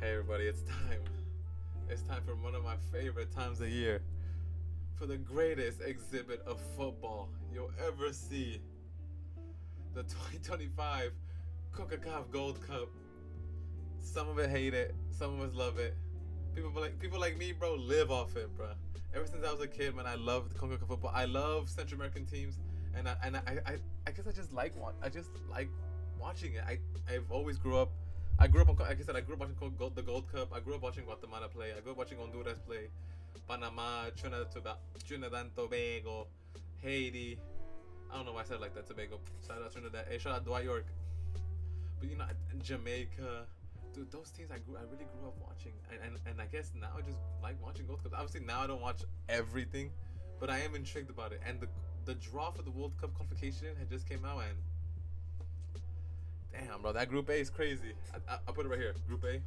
Hey everybody, it's time. It's time for one of my favorite times of year. For the greatest exhibit of football you'll ever see. The 2025 CONCACAF Gold Cup. Some of it hate it, some of us love it. People like me, bro, live off it, bro. Ever since I was a kid, man, I loved CONCACAF football. I love Central American teams, and I guess I just like watching it. I've always grew up. I grew up on, like I said, I grew up watching the Gold Cup. I grew up watching Guatemala play. I grew up watching Honduras play, Panama, Trinidad and Tobago, Haiti. I don't know why I said it like that. Tobago. Shout out Trinidad. Hey, shout out Dwight York. But Jamaica, dude, those teams I really grew up watching, and I guess now I just like watching Gold Cup. Obviously now I don't watch everything, but I am intrigued about it. And the draw for the World Cup qualification had just came out, and damn, bro, that Group A is crazy. I'll put it right here. Group A,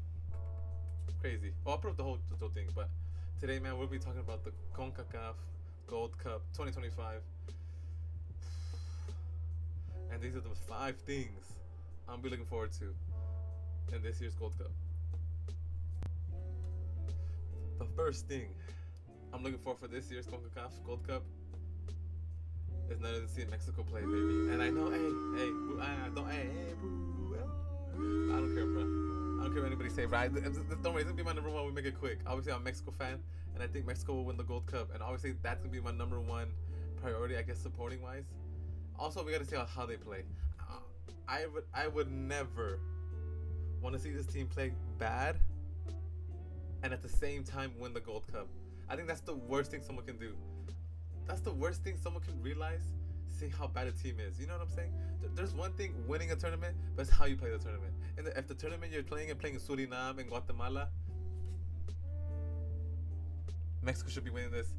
crazy. Well, I'll put up the whole thing, but today, man, we'll be talking about the CONCACAF Gold Cup 2025, and these are the 5 things I'm be looking forward to in this year's Gold Cup. The first thing I'm looking for this year's CONCACAF Gold Cup is none other than seeing Mexico play, baby. And I know, boo, I don't care, bro. I don't care what anybody say, bro. Don't worry, it's gonna be my number one. We make it quick. Obviously, I'm a Mexico fan, and I think Mexico will win the Gold Cup. And obviously, that's gonna be my number one priority, I guess, supporting wise. Also, we gotta see how they play. I would never want to see this team play bad and at the same time win the Gold Cup. I think that's the worst thing someone can do. That's the worst thing someone can realize, seeing how bad a team is. You know what I'm saying? There's one thing winning a tournament, but it's how you play the tournament. And if the tournament you're playing in Suriname and Guatemala, Mexico should be winning this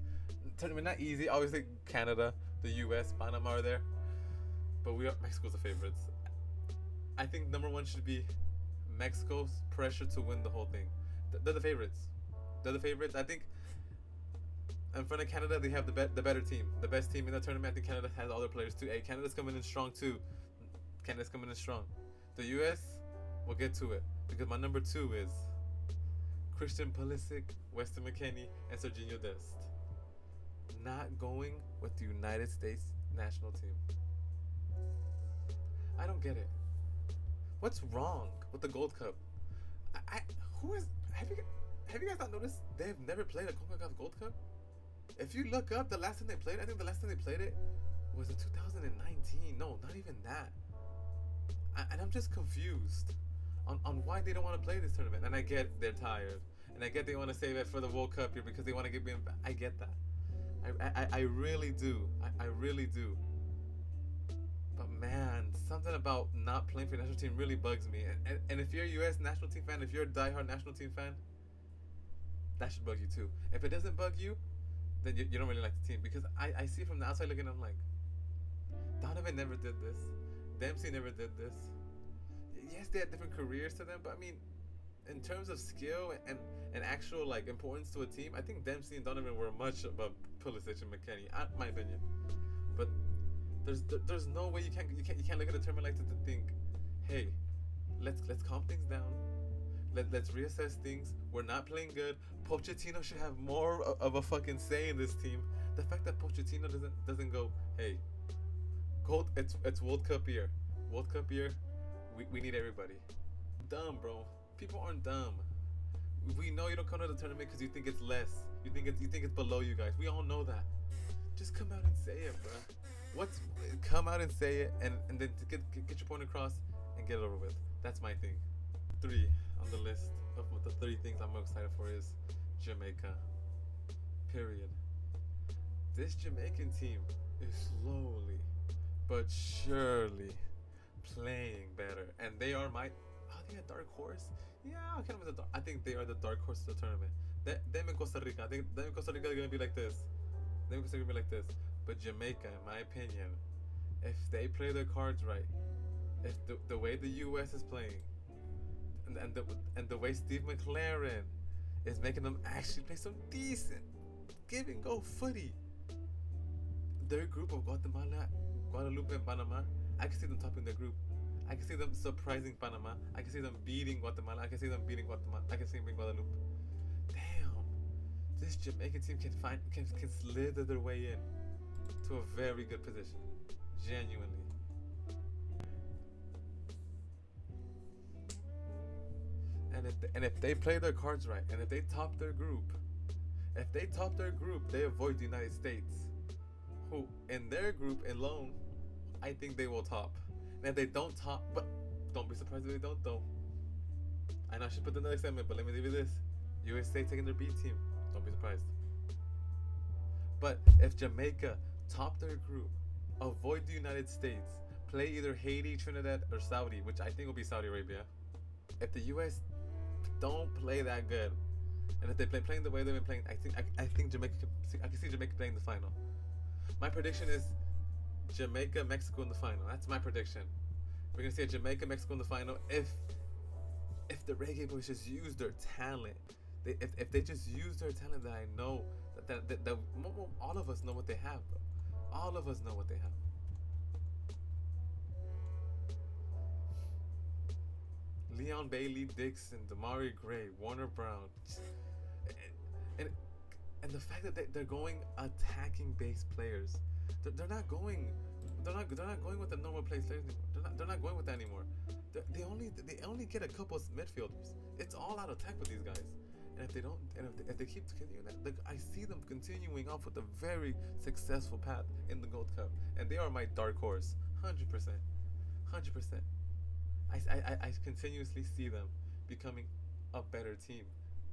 tournament. Not easy. Obviously, Canada, the U.S., Panama are there, but Mexico's the favorites. I think number one should be Mexico's pressure to win the whole thing. They're the favorites. I think in front of Canada, they have the better team, the best team in the tournament. I think Canada has all their players too. Hey, Canada's coming in strong too. Canada's coming in strong. The U.S., we'll get to it, because my number 2 is Christian Pulisic, Weston McKennie, and Serginho Dest. Not going with the United States national team. I don't get it. What's wrong with the Gold Cup? Have you guys not noticed they've never played a CONCACAF Gold Cup? If you look up the last time they played, I think the last time they played it was in 2019. No, not even that. And I'm just confused on why they don't want to play this tournament. And I get they're tired, and I get they want to save it for the World Cup here because they want to get in. I get that. I really do. I really do. But man, something about not playing for the national team really bugs me. And if you're a U.S. national team fan, if you're a diehard national team fan, that should bug you too. If it doesn't bug you, then you don't really like the team. Because I see from the outside looking, I'm like, Donovan never did this. Dempsey never did this. Yes, they had different careers to them, but I mean, in terms of skill and actual like importance to a team, I think Dempsey and Donovan were much above Pulisic and McKennie, in my opinion. But there's no way you can't look at a tournament like this to think, hey, let's calm things down. Let's reassess things. We're not playing good. Pochettino should have more of a fucking say in this team. The fact that Pochettino doesn't go, hey, it's World Cup year. World Cup year. We need everybody. Dumb, bro. People aren't dumb. We know you don't come to the tournament because you think it's less. You think it's below you guys. We all know that. Just come out and say it, bro. Come out and say it, and then get your point across and get it over with. That's my thing. 3 on the list of the 3 things I'm most excited for is Jamaica. Period. This Jamaican team is slowly but surely playing better, and they are are they a dark horse? Yeah, I think they are the dark horse of the tournament. Them in Costa Rica. I think them in Costa Rica are gonna be like this. But Jamaica, in my opinion, if they play their cards right, if the way the U.S. is playing, and the way Steve McLaren is making them actually play some decent give and go footy, their group of Guatemala, Guadalupe, and Panama, I can see them topping their group. I can see them surprising Panama. I can see them beating Guatemala. I can see them beating Guatemala. I can see them beating Guadeloupe. Damn, this Jamaican team can slither their way in to a very good position. Genuinely. And if they play their cards right, and if they top their group, they avoid the United States, who in their group alone, I think they will top. And if they don't top, but don't be surprised if they don't though. I know I should put the next segment, but let me leave you this: USA taking their B team. Don't be surprised. But if Jamaica top their group, avoid the United States, play either Haiti, Trinidad, or Saudi, which I think will be Saudi Arabia. If the US don't play that good, and if they playing the way they've been playing, I think Jamaica. I can see Jamaica playing the final. My prediction is Jamaica, Mexico in the final. That's my prediction. We're gonna see a Jamaica, Mexico in the final if the Reggae Boys just use their talent. If they just use their talent, that I know that all of us know what they have, bro. All of us know what they have. Leon Bailey, Dixon, Damari Gray, Warner Brown, and the fact that they're going attacking based players. They're not going with the normal players anymore. They're not going with that anymore. They only get a couple of midfielders. It's all out attack with these guys. And if they keep continuing that, I see them continuing off with a very successful path in the Gold Cup, and they are my dark horse, 100%. I continuously see them becoming a better team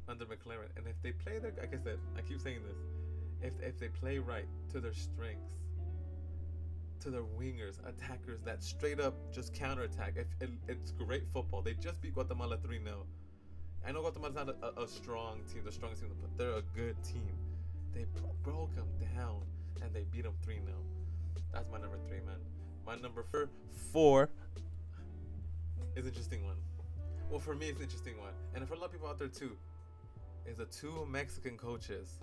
under McLaren, and if they play their, like I said, I keep saying this, if they play right to their strengths, to their wingers, attackers that straight up just counterattack. It's great football. They just beat Guatemala 3-0. I know Guatemala's not a strong team, the strongest team, but they're a good team. They broke them down and they beat them 3-0. That's my number 3, man. My number 4 is an interesting one. Well, for me, it's an interesting one, and for a lot of people out there too, is the 2 Mexican coaches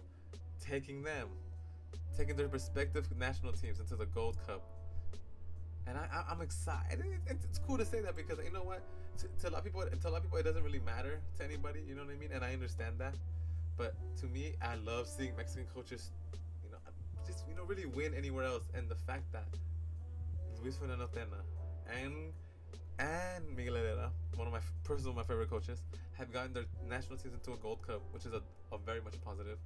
taking their respective national teams into the Gold Cup. And I'm excited. It's cool to say that because you know what? To a lot of people, it doesn't really matter to anybody. You know what I mean? And I understand that. But to me, I love seeing Mexican coaches, just really win anywhere else. And the fact that Luis Fernando Tena and Miguel Herrera, one of my favorite coaches, have gotten their national teams into a Gold Cup, which is a very much positive,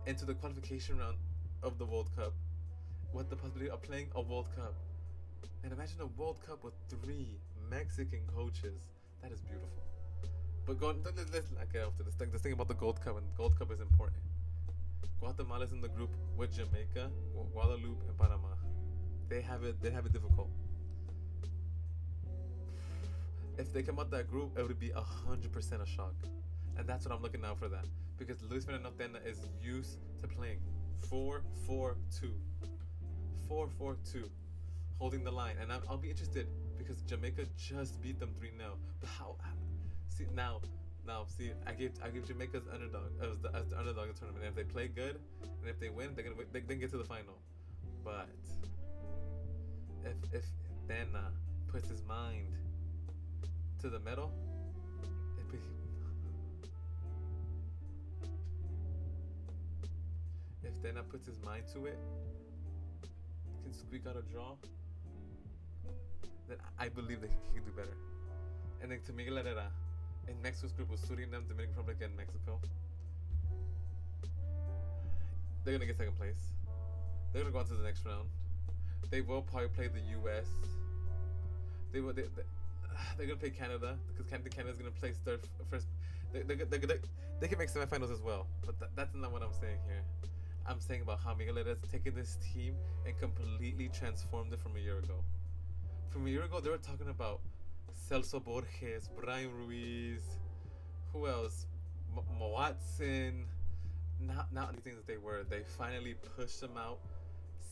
into the qualification round of the World Cup, with the possibility of playing a World Cup. And imagine a World Cup with 3 Mexican coaches. That is beautiful. But let's not get off to this. This thing about the Gold Cup, and the Gold Cup is important. Guatemala's in the group with Jamaica, Guadeloupe, and Panama. They have it difficult. If they come out that group, it would be 100% a shock. And that's what I'm looking out for that. Because Luis Fernando Tena is used to playing 4-4-2. 4-4-2. Holding the line. And I'll be interested because Jamaica just beat them 3-0. But how? See, now, I give Jamaica as underdog, as the underdog of the tournament. And if they play good, and if they win, they can get to the final. But if Tena puts his mind to the metal, if Tena puts his mind to it, can squeak out a draw, then I believe that he can do better. And then to Miguel Herrera, in Mexico's group with Suriname, Dominican Republic, and Mexico, they're gonna get second place. They're gonna go on to the next round. They will probably play the U.S. They're gonna play Canada because Canada's gonna play first. They can make semifinals as well, but that's not what I'm saying here. I'm saying about how Miguel Herrera's taken this team and completely transformed it from a year ago. From a year ago, they were talking about Celso Borges, Brian Ruiz, who else? Watson. Not the things that they were. They finally pushed them out.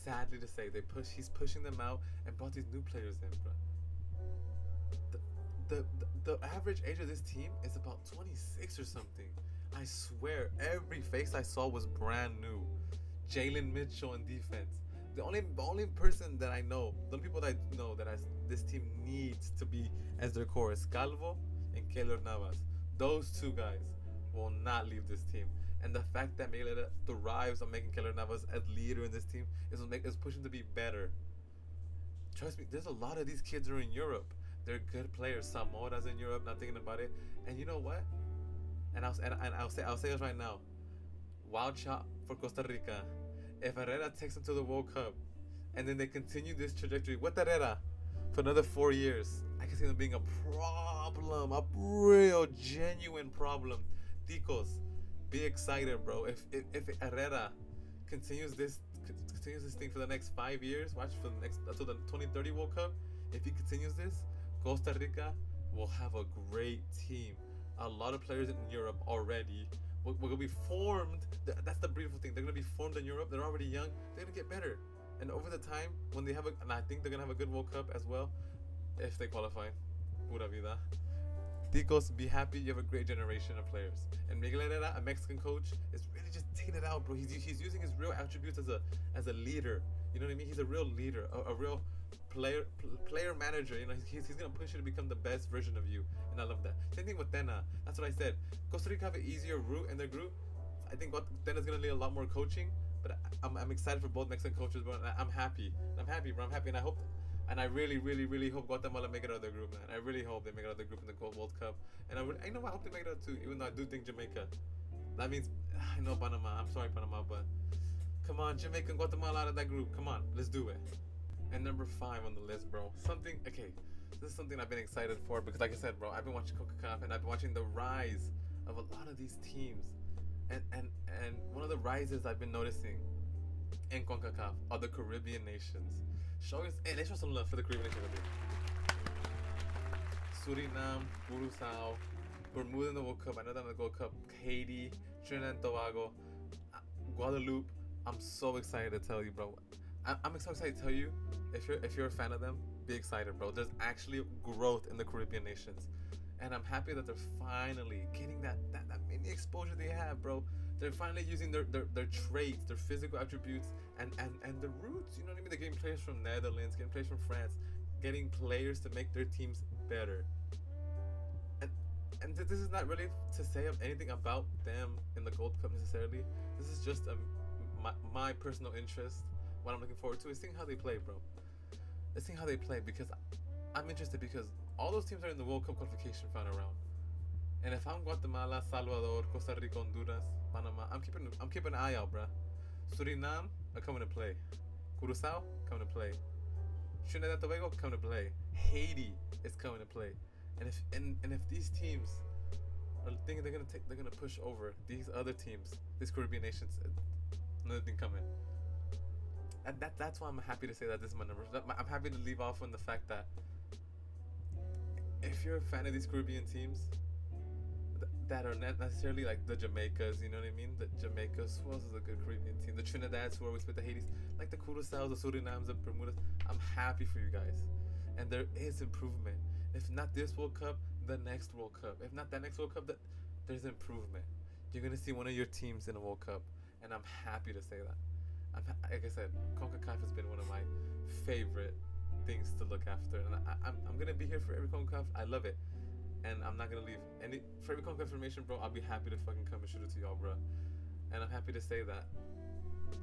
Sadly to say, he's pushing them out and brought these new players in, bro. The average age of this team is about 26 or something. I swear, every face I saw was brand new. Jalen Mitchell in defense, The only person that I know, the only people that I know that this team needs to be as their core is Calvo and Keylor Navas. Those two guys will not leave this team. And the fact that Miguel Herrera thrives on making Keylor Navas a leader in this team is pushing to be better. Trust me, there's a lot of these kids are in Europe. They're good players. Samora's in Europe, not thinking about it. And you know what? I'll say this right now. Wild shot for Costa Rica. If Herrera takes them to the World Cup, and then they continue this trajectory with Herrera for another 4 years, I can see them being a problem, a real genuine problem. Ticos, be excited, bro. If Herrera continues this thing for the next 5 years, watch for the next until the 2030 World Cup. If he continues this, Costa Rica will have a great team. A lot of players in Europe already. We're gonna be formed. That's the beautiful thing. They're gonna be formed in Europe. They're already young. They're gonna get better. And over the time, when they have and I think they're gonna have a good World Cup as well, if they qualify. Pura vida. Ticos, be happy. You have a great generation of players. And Miguel Herrera, a Mexican coach, is really just taking it out, bro. He's using his real attributes as a leader. You know what I mean? He's a real leader, a real player manager. You know, he's gonna push you to become the best version of you, and I love that. Same thing with Tena. That's what I said. Costa Rica have an easier route in their group. I think Tena's gonna need a lot more coaching, but I'm excited for both Mexican coaches, bro. I'm happy, bro. I'm happy, and I hope. And I really, really, really hope Guatemala make it out of their group, man. I really hope they make it out of their group in the World Cup. And I hope they make it out too, even though I do think Jamaica. That means, I know Panama. I'm sorry, Panama, but come on, Jamaica and Guatemala out of that group. Come on, let's do it. And number 5 on the list, bro. This is something I've been excited for because, like I said, bro, I've been watching CONCACAF and I've been watching the rise of a lot of these teams. And one of the rises I've been noticing in CONCACAF are the Caribbean nations. Let's show some love for the Caribbean nations. Suriname, Curacao, Bermuda in the World Cup. I know that in the World Cup. Haiti, Trinidad and Tobago, Guadeloupe. I'm so excited to tell you, bro. I'm so excited to tell you, if you're a fan of them, be excited, bro. There's actually growth in the Caribbean nations, and I'm happy that they're finally getting that mini exposure they have, bro. They're finally using their traits, their physical attributes, and the roots. You know what I mean? They're getting players from Netherlands, getting players from France, getting players to make their teams better. And this is not really to say anything about them in the Gold Cup necessarily. This is just my personal interest. What I'm looking forward to is seeing how they play, bro. Let's see how they play because I'm interested because all those teams are in the World Cup qualification final round. And if I'm Guatemala, Salvador, Costa Rica, Honduras, Panama, I'm keeping an eye out, bro. Suriname are coming to play. Curacao coming to play. Trinidad and Tobago coming to play. Haiti is coming to play. And if these teams are thinking they're gonna push over these other teams, these Caribbean nations, another thing coming. And that's why I'm happy to say that this is my number. I'm happy to leave off on the fact that if you're a fan of these Caribbean teams that are not necessarily like the Jamaicas, you know what I mean? The Jamaicas, who else is a good Caribbean team? The Trinidads, who always with the Haitis, like the Curaçaos, the Surinames, the Bermudas. I'm happy for you guys, and there is improvement. If not this World Cup, the next World Cup. If not that next World Cup, there's improvement. You're gonna see one of your teams in a World Cup, and I'm happy to say that. Like I said, CONCACAF has been one of my favorite things to look after, and I'm gonna be here for every CONCACAF. I love it, and I'm not gonna leave for every CONCACAF information, bro. I'll be happy to fucking come and shoot it to y'all, bro. And I'm happy to say that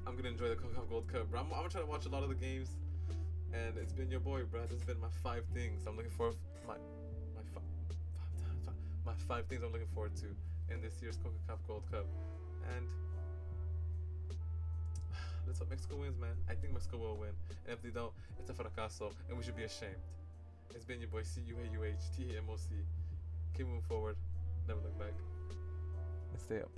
I'm gonna enjoy the CONCACAF Gold Cup, bro. I'm gonna try to watch a lot of the games, and it's been your boy, bro. This has been my 5 things I'm looking for. My 5 things I'm looking forward to in this year's CONCACAF Gold Cup, and let's hope Mexico wins, man. I think Mexico will win. And if they don't, it's a fracaso, and we should be ashamed. It's been your boy, CUAUH, TAMOC. Keep moving forward. Never look back. And stay up.